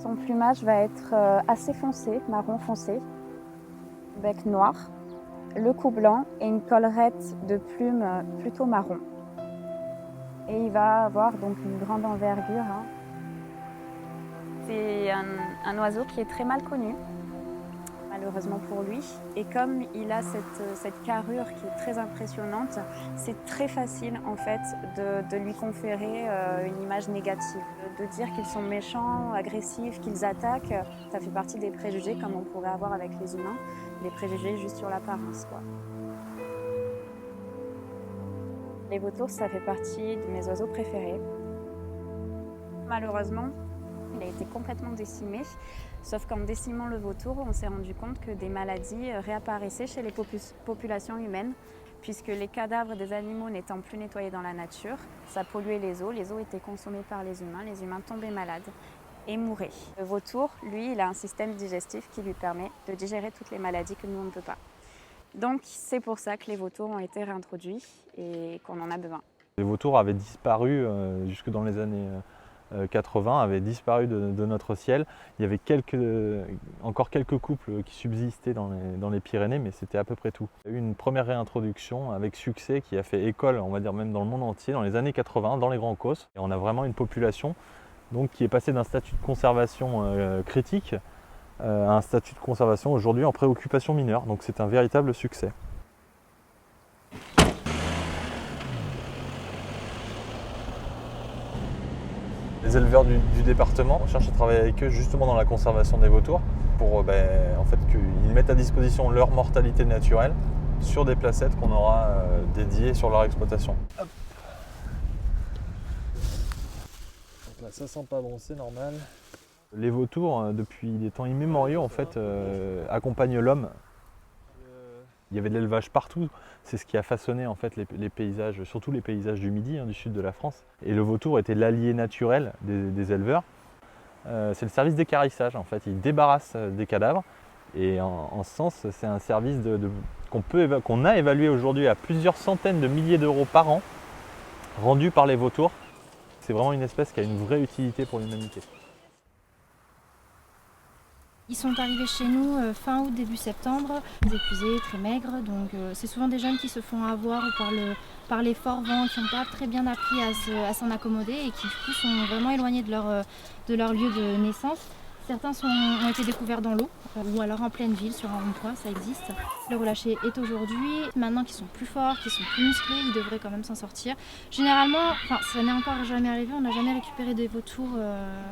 Son plumage va être assez foncé, marron foncé, bec noir, le cou blanc et une collerette de plumes plutôt marron. Et il va avoir donc une grande envergure. C'est un oiseau qui est très mal connu, malheureusement pour lui. Et comme il a cette carrure qui est très impressionnante, c'est très facile en fait de lui conférer une image négative. De dire qu'ils sont méchants, agressifs, qu'ils attaquent, ça fait partie des préjugés comme on pourrait avoir avec les humains, des préjugés juste sur l'apparence, quoi. Les vautours, ça fait partie de mes oiseaux préférés. Malheureusement, il a été complètement décimé, sauf qu'en décimant le vautour, on s'est rendu compte que des maladies réapparaissaient chez les populations humaines, puisque les cadavres des animaux n'étant plus nettoyés dans la nature, ça polluait les eaux étaient consommés par les humains tombaient malades et mouraient. Le vautour, lui, il a un système digestif qui lui permet de digérer toutes les maladies que nous, on ne peut pas. Donc c'est pour ça que les vautours ont été réintroduits et qu'on en a besoin. Les vautours avaient disparu jusque dans les années 80, avaient disparu de notre ciel. Il y avait encore quelques couples qui subsistaient dans les Pyrénées, mais c'était à peu près tout. Il y a eu une première réintroduction avec succès qui a fait école, on va dire même dans le monde entier, dans les années 80, dans les Grands Causses. Et on a vraiment une population donc, qui est passée d'un statut de conservation critique à un statut de conservation aujourd'hui en préoccupation mineure. Donc c'est un véritable succès. Les éleveurs du département, on cherche à travailler avec eux justement dans la conservation des vautours pour en fait, qu'ils mettent à disposition leur mortalité naturelle sur des placettes qu'on aura dédiées sur leur exploitation. Hop. Donc là, ça sent pas bon, c'est normal. Les vautours, depuis des temps immémoriaux, en fait, accompagnent l'homme. Il y avait de l'élevage partout, c'est ce qui a façonné en fait les paysages, surtout les paysages du Midi, du sud de la France. Et le vautour était l'allié naturel des éleveurs. C'est le service d'équarrissage en fait, il débarrasse des cadavres. Et en ce sens, c'est un service qu'on a évalué aujourd'hui à plusieurs centaines de milliers d'euros par an, rendu par les vautours. C'est vraiment une espèce qui a une vraie utilité pour l'humanité. Ils sont arrivés chez nous fin août, début septembre, épuisés, très maigres, donc c'est souvent des jeunes qui se font avoir par les forts vents, qui n'ont pas très bien appris à s'en accommoder et qui du coup sont vraiment éloignés de leur lieu de naissance. Certains ont été découverts dans l'eau ou alors en pleine ville sur un rond-point, ça existe. Le relâché est aujourd'hui, maintenant qu'ils sont plus forts, qu'ils sont plus musclés, ils devraient quand même s'en sortir. Généralement, ça n'est encore jamais arrivé, on n'a jamais récupéré des vautours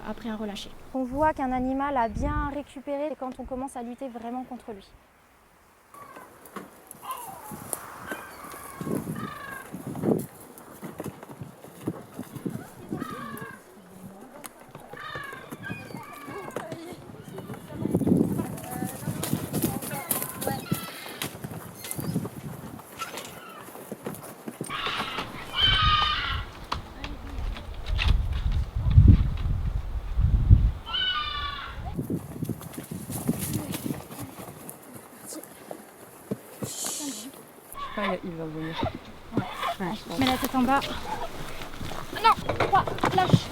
après un relâché. On voit qu'un animal a bien récupéré quand on commence à lutter vraiment contre lui. Il va venir. Ouais, mets la tête en bas. Non, 3, lâche.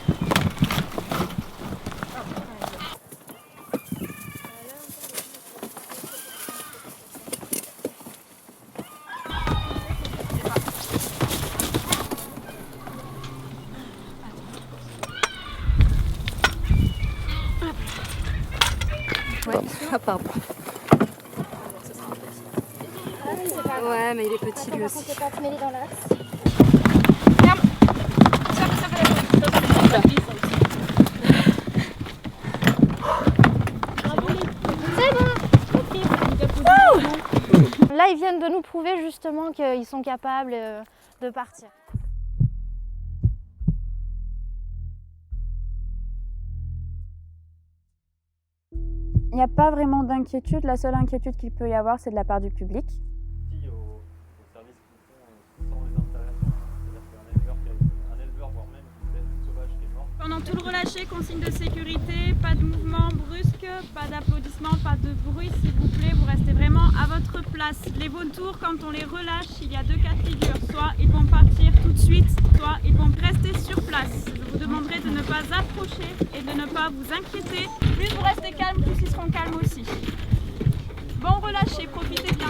Ouais, ah pardon. Ouais, mais il est petit lui aussi. C'est pas te mêler dans l'axe. C'est bon. Là, ils viennent de nous prouver justement qu'ils sont capables de partir. Il n'y a pas vraiment d'inquiétude, la seule inquiétude qu'il peut y avoir, c'est de la part du public. Au service qu'ils font sans les installations, c'est-à-dire qu'un éleveur, voire même une bête sauvage qui est morte, Pendant tout le relâché, consigne de sécurité, pas de mouvement brusque, pas d'applaudissements, pas de bruit s'il vous plaît, vous restez vraiment à votre place. Les vautours, quand on les relâche, il y a deux cas de figure, soit ils vont partir tout de suite, soit ils vont rester sur place. Je vous demanderai de ne pas approcher et de ne pas vous inquiéter. Plus vous restez calme, plus ils seront calmes aussi. Bon relâché, profitez bien.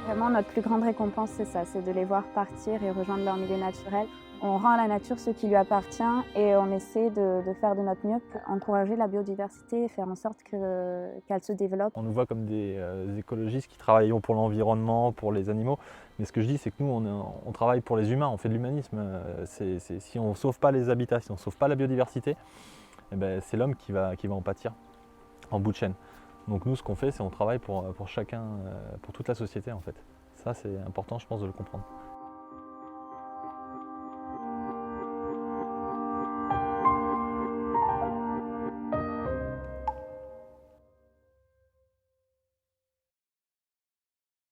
Vraiment, notre plus grande récompense, c'est ça, c'est de les voir partir et rejoindre leur milieu naturel. On rend à la nature ce qui lui appartient et on essaie de faire de notre mieux pour encourager la biodiversité et faire en sorte qu'elle se développe. On nous voit comme des écologistes qui travaillons pour l'environnement, pour les animaux. Mais ce que je dis, c'est que nous, on travaille pour les humains, on fait de l'humanisme. Si on ne sauve pas les habitats, si on ne sauve pas la biodiversité, eh ben, c'est l'homme qui va en pâtir en bout de chaîne. Donc nous, ce qu'on fait, c'est qu'on travaille pour chacun, pour toute la société en fait. Ça, c'est important, je pense, de le comprendre.